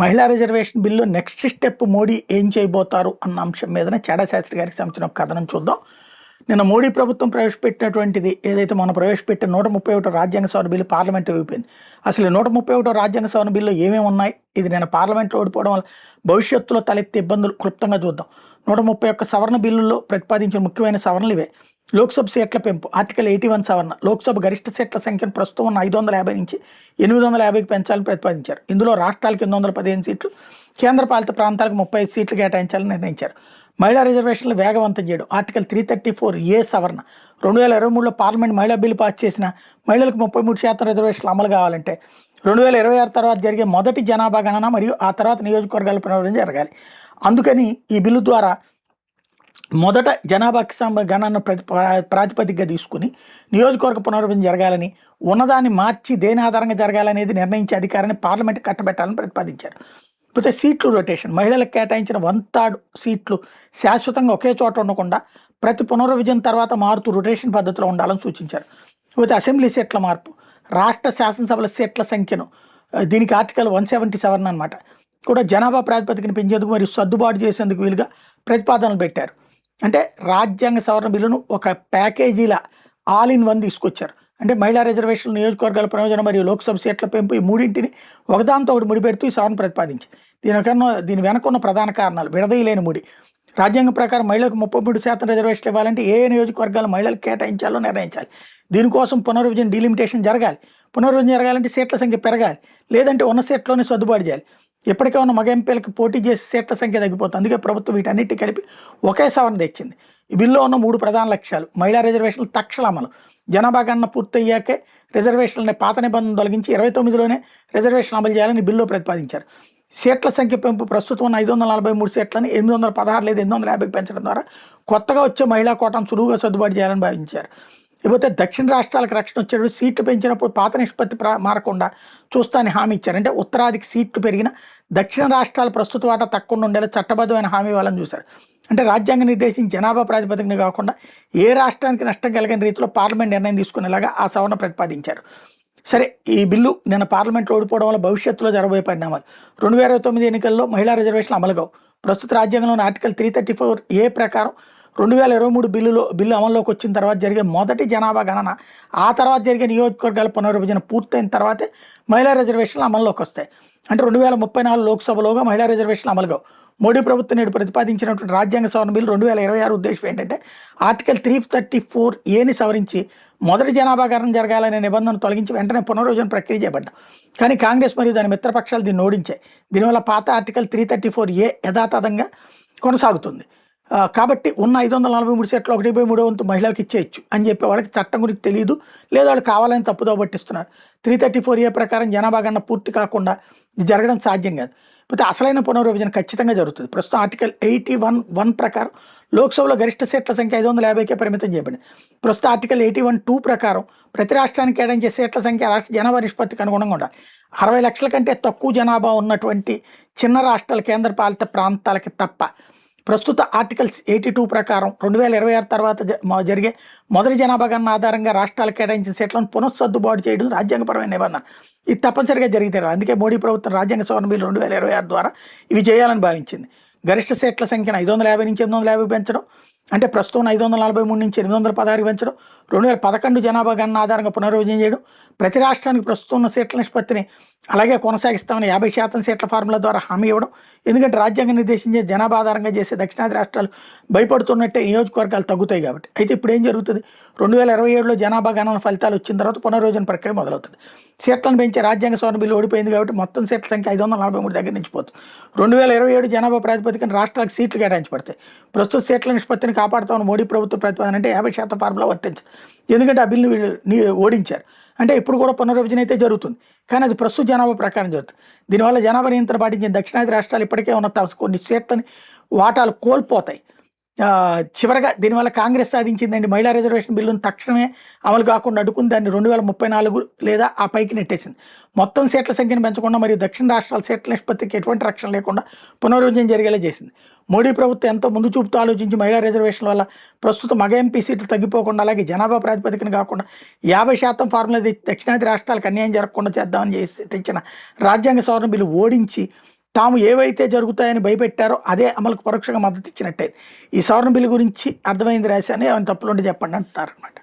మహిళా reservation bill next step Modi ఏం చేయబోతారు అన్న అంశం మీదనే చాడా శాస్త్రి గారికి సంబంధించిన ఒక కథనం చూద్దాం. నిన్న మోడీ ప్రభుత్వం ప్రవేశపెట్టినటువంటిది ఏదైతే మనం ప్రవేశపెట్టిన 131 రాజ్యాంగ సవరణ బిల్లు పార్లమెంట్ అయిపోయింది. అసలు 131 రాజ్యాంగ సవరణ బిల్లు ఏమేమి ఉన్నాయి, ఇది నేను పార్లమెంట్లో ఓడిపోవడం వల్ల భవిష్యత్తులో తలెత్తే ఇబ్బందులు క్లుప్తంగా చూద్దాం. 131 సవరణ బిల్లుల్లో ప్రతిపాదించిన ముఖ్యమైన సవరణలు ఇవే. లోక్సభ సీట్ల పెంపు ఆర్టికల్ 81 సవరణ. లోక్సభ గరిష్ట సీట్ల సంఖ్యను ప్రస్తుతం ఉన్న 550 నుంచి 850కి పెంచాలని ప్రతిపాదించారు. ఇందులో రాష్ట్రాలకు 815 సీట్లు, కేంద్రపాలిత ప్రాంతాలకు 35 సీట్లు కేటాయించాలని నిర్ణయించారు. మహిళా రిజర్వేషన్లు వేగవంతం చేయడం ఆర్టికల్ 334A సవరణ. 2023లో పార్లమెంట్ మహిళా బిల్లు పాస్ చేసిన మహిళలకు 33% రిజర్వేషన్లు అమలు కావాలంటే 2026 తర్వాత జరిగే మొదటి జనాభా గణన మరియు ఆ తర్వాత నియోజకవర్గాల పునర్విభజన జరగాలి. అందుకని ఈ బిల్లు ద్వారా మొదట జనాభాకి గణనను ప్రాతిపదికగా తీసుకుని నియోజకవర్గ పునర్విభజన జరగాలని, ఉన్నదాన్ని మార్చి దేని ఆధారంగా జరగాలనేది నిర్ణయించే అధికారాన్ని పార్లమెంట్ కట్టబెట్టాలని ప్రతిపాదించారు. పోతే సీట్లు రొటేషన్. మహిళలకు కేటాయించిన 1/3 సీట్లు శాశ్వతంగా ఒకే చోట ఉండకుండా ప్రతి పునర్విభజన తర్వాత మారుతూ రొటేషన్ పద్ధతిలో ఉండాలని సూచించారు. పోతే అసెంబ్లీ సీట్ల మార్పు. రాష్ట్ర శాసనసభల సీట్ల సంఖ్యను దీనికి ఆర్టికల్ 170 సవరణ అనమాట కూడా జనాభా ప్రాతిపదికన పెంచేందుకు మరియు సర్దుబాటు చేసేందుకు వీలుగా ప్రతిపాదనలు పెట్టారు. అంటే రాజ్యాంగ సవరణ బిల్లును ఒక ప్యాకేజీలా ఆల్ ఇన్ వన్ తీసుకొచ్చారు. అంటే మహిళా రిజర్వేషన్లు, నియోజకవర్గాల ప్రయోజనం మరియు లోక్సభ సీట్ల పెంపు, ఈ మూడింటిని ఒకదాంతో ఒకటి ముడిపెడుతూ ఈ సవరణ ప్రతిపాదించి దీని వెనక ఉన్న ప్రధాన కారణాలు. విడదీయలేని ముడి. రాజ్యాంగం ప్రకారం మహిళలకు 33% రిజర్వేషన్లు ఇవ్వాలంటే ఏ నియోజకవర్గాలు మహిళలకు కేటాయించాలో నిర్ణయించాలి. దీనికోసం పునర్విభజన డీలిమిటేషన్ జరగాలి. పునర్విభజన జరగాలంటే సీట్ల సంఖ్య పెరగాలి, లేదంటే ఉన్న సీట్లోనే సర్దుబాటు చేయాలి. ఇప్పటికే ఉన్న మగ ఎంపీలకు పోటీ చేసి సీట్ల సంఖ్య తగ్గిపోతుంది. అందుకే ప్రభుత్వం వీటన్నిటి కలిపి ఒకే సవరణ తెచ్చింది. ఈ బిల్లులో ఉన్న 3 ప్రధాన లక్ష్యాలు. మహిళా రిజర్వేషన్లు తక్షణ అమలు. జనాభా గణన పూర్తయ్యాకే రిజర్వేషన్లని పాత నిబంధనలు తొలగించి 29లోనే రిజర్వేషన్ అమలు చేయాలని బిల్లులో ప్రతిపాదించారు. సీట్ల సంఖ్య పెంపు. ప్రస్తుతం ఉన్న 543 సీట్లని 816 లేదా 850కి పెంచడం ద్వారా కొత్తగా వచ్చే మహిళా కోటాను సులువుగా సర్దుబాటు చేయాలని భావించారు. ఇకపోతే దక్షిణ రాష్ట్రాలకు రక్షణ వచ్చేటప్పుడు సీట్లు పెంచినప్పుడు పాత నిష్పత్తి మారకుండా చూస్తానని హామీ ఇచ్చారు. అంటే ఉత్తరాదికి సీట్లు పెరిగిన దక్షిణ రాష్ట్రాల ప్రస్తుత వాటా తక్కువ ఉండేలా చట్టబద్ధమైన హామీ ఇవ్వాలని చూశారు. అంటే రాజ్యాంగం నిర్దేశించి జనాభా ప్రాతిపదికన కాకుండా ఏ రాష్ట్రానికి నష్టం కలిగిన రీతిలో పార్లమెంట్ నిర్ణయం తీసుకునేలాగా ఆ సవరణ ప్రతిపాదించారు. సరే, ఈ బిల్లు నిన్న పార్లమెంట్లో ఓడిపోవడం వల్ల భవిష్యత్తులో జరగబోయే పరిణామాలు. 2029 ఎన్నికల్లో మహిళా రిజర్వేషన్లు అమలుగావు. ప్రస్తుత రాజ్యాంగంలోని ఆర్టికల్ 334A ప్రకారం 2023 బిల్లు అమల్లోకి వచ్చిన తర్వాత జరిగే మొదటి జనాభా గణన, ఆ తర్వాత జరిగే నియోజకవర్గాల పునర్విభజన పూర్తయిన తర్వాతే మహిళా రిజర్వేషన్లు అమల్లోకి వస్తాయి. అంటే 2034 లోక్సభలోగా మహిళా రిజర్వేషన్లు అమలుగావు. మోడీ ప్రభుత్వం నేడు ప్రతిపాదించినటువంటి రాజ్యాంగ సవరణ బిల్లు 2026 ఉద్దేశం ఏంటంటే ఆర్టికల్ 334Aని సవరించి మొదటి జనాభా గణన జరగాలనే నిబంధన తొలగించి వెంటనే పునర్విభజన ప్రక్రియ చేపట్టాం. కానీ కాంగ్రెస్ మరియు దాని మిత్రపక్షాలు దీన్ని ఓడించాయి. దీనివల్ల పాత ఆర్టికల్ 334A యథాతథంగా కొనసాగుతుంది. కాబట్టి ఉన్న 543 సీట్లు 1/3 వంతు మహిళలకు ఇచ్చేయచ్చు అని చెప్పే వాళ్ళకి చట్టం గురించి తెలియదు, లేదా వాళ్ళు కావాలని తప్పుదో పట్టిస్తున్నారు. 334A ప్రకారం జనాభా గణన పూర్తి కాకుండా ఇది జరగడం సాధ్యం కాదు. పోతే అసలైన పునర్విభజన ఖచ్చితంగా జరుగుతుంది. ప్రస్తుతం ఆర్టికల్ 81(1) ప్రకారం లోక్సభలో గరిష్ట సీట్ల సంఖ్య 550కే పరిమితం చేయబడింది. ప్రస్తుతం ఆర్టికల్ 81(2) ప్రకారం ప్రతి రాష్ట్రానికి కేటాయించే సీట్ల సంఖ్య రాష్ట్ర జనాభా నిష్పత్తికి అనుగుణంగా ఉండాలి. 60 లక్షల కంటే తక్కువ జనాభా ఉన్నటువంటి చిన్న రాష్ట్రాల కేంద్రపాలిత ప్రాంతాలకి తప్ప. ప్రస్తుత ఆర్టికల్ 82 ప్రకారం 2026 తర్వాత జరిగే మొదటి జనాభా గణన ఆధారంగా రాష్ట్రాలకు కేటాయించిన సీట్లను పునఃసర్దుబాటు చేయడం రాజ్యాంగపరమైన నిబంధన. ఇది తప్పనిసరిగా జరిగితే అందుకే మోడీ ప్రభుత్వం రాజ్యాంగ సవరణ బిల్లు 2026 ద్వారా ఇవి చేయాలని భావించింది. గరిష్ట సీట్ల సంఖ్యను 550 నుంచి 850 పెంచడం, అంటే ప్రస్తుతం 543 నుంచి 816 పెంచడం, 2011 జనాభా గణన ఆధారంగా పునర్విభజన చేయడం, ప్రతి రాష్ట్రానికి ప్రస్తుతం ఉన్న సీట్ల నిష్పత్తిని అలాగే కొనసాగిస్తామని 50% సీట్ల ఫార్ములా ద్వారా హామీ ఇవ్వడం. ఎందుకంటే రాజ్యాంగం నిర్దేశించే జనాభా ఆధారంగా చేసే దక్షిణాది రాష్ట్రాలు భయపడుతున్నట్టే నియోజకవర్గాలు తగ్గుతాయి కాబట్టి. అయితే ఇప్పుడు ఏం జరుగుతుంది? 2027లో జనాభా గణన ఫలితాలు వచ్చిన తర్వాత పునర్విభజన ప్రక్రియ మొదలవుతుంది. సీట్లను పెంచే రాజ్యాంగ సవరణ బిల్లు ఓడిపోయింది కాబట్టి మొత్తం సీట్ల సంఖ్య 543 దగ్గర నుంచి పోతుంది. 2027 జనాభా ప్రాతిపదికన రాష్ట్రాలకు సీట్లు కేటాయించబడతాయి. ప్రస్తుత సీట్ల నిష్పత్తిని కాపాడుతామని మోడీ ప్రభుత్వ ప్రతిపాదన. అంటే 50% ఫార్ములా వర్తించదు, ఎందుకంటే ఆ బిల్లు వీళ్ళు ఓడించారు. అంటే ఇప్పుడు కూడా పునర్విభజన అయితే జరుగుతుంది, కానీ అది ప్రస్తుత జనాభా ప్రకారం జరుగుతుంది. దీనివల్ల జనాభా నియంత్రణ పాటించిన దక్షిణాది రాష్ట్రాలు ఇప్పటికే ఉన్న కొన్ని సీట్లని వాటాలు కోల్పోతాయి. చివరగా దీనివల్ల కాంగ్రెస్ సాధించిందండి మహిళా రిజర్వేషన్ బిల్లును తక్షణమే అమలు కాకుండా అడ్డుకుని దాన్ని 2034 లేదా ఆ పైకి నెట్టేసింది. మొత్తం సీట్ల సంఖ్యను పెంచకుండా మరియు దక్షిణ రాష్ట్రాల సీట్ల నిష్పత్తికి ఎటువంటి రక్షణ లేకుండా పునర్విభజన జరిగేలా చేసింది. మోడీ ప్రభుత్వం ఎంతో ముందు చూపుతూ ఆలోచించి మహిళా రిజర్వేషన్ల వల్ల ప్రస్తుతం మగ ఎంపీ సీట్లు తగ్గిపోకుండా అలాగే జనాభా ప్రాతిపదికన కాకుండా 50% ఫార్ములా దక్షిణాది రాష్ట్రాలకు అన్యాయం జరగకుండా చేద్దామని తెచ్చిన రాజ్యాంగ సవరణ బిల్లు ఓడించి తాము ఏవైతే జరుగుతాయని భయపెట్టారో అదే అమలుకు పరోక్షంగా మద్దతు ఇచ్చినట్టే. ఈ సవరణ బిల్లు గురించి అర్థమైంది రాశాను, ఏమైనా తప్పులుంటే చెప్పండి అంటున్నారు అనమాట.